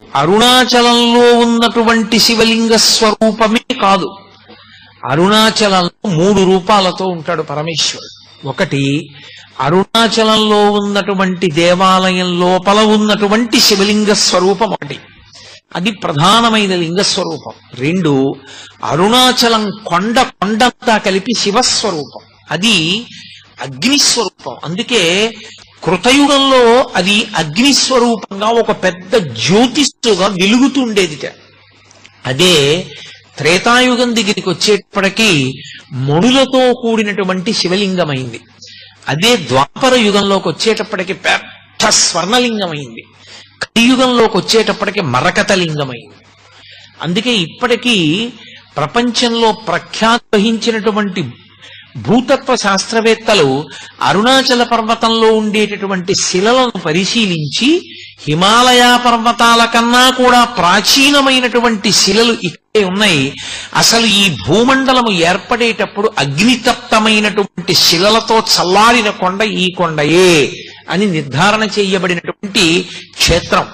అరుణాచలంలో ఉన్నటువంటి శివలింగ స్వరూపమే కాదు. అరుణాచలంలో 3 రూపాలతో ఉంటాడు పరమేశ్వరుడు. ఒకటి, అరుణాచలంలో ఉన్నటువంటి దేవాలయం లోపల ఉన్నటువంటి శివలింగ స్వరూపం ఒకటి, అది ప్రధానమైన లింగ స్వరూపం. 2, అరుణాచలం కొండంతా కలిపి శివస్వరూపం, అది అగ్నిస్వరూపం. అందుకే కృతయుగంలో అది అగ్నిస్వరూపంగా ఒక పెద్ద జ్యోతిష్గా వెలుగుతుండేదిట. అదే త్రేతాయుగం దగ్గరికి వచ్చేటప్పటికీ మణులతో కూడినటువంటి శివలింగమైంది. అదే ద్వాపర యుగంలోకి వచ్చేటప్పటికి పెద్ద స్వర్ణలింగమైంది. కలియుగంలోకి వచ్చేటప్పటికి మరకత లింగమైంది. అందుకే ఇప్పటికీ ప్రపంచంలో ప్రఖ్యాతి వహించినటువంటి భూతత్వ శాస్త్రవేత్తలు అరుణాచల పర్వతంలో ఉండేటటువంటి శిలలను పరిశీలించి హిమాలయ పర్వతాల కన్నా కూడా ప్రాచీనమైనటువంటి శిలలు ఇక్కడే ఉన్నాయి, అసలు ఈ భూమండలము ఏర్పడేటప్పుడు అగ్నితప్తమైనటువంటి శిలలతో చల్లారిన కొండ ఈ కొండయే అని నిర్ధారణ చేయబడినటువంటి క్షేత్రం.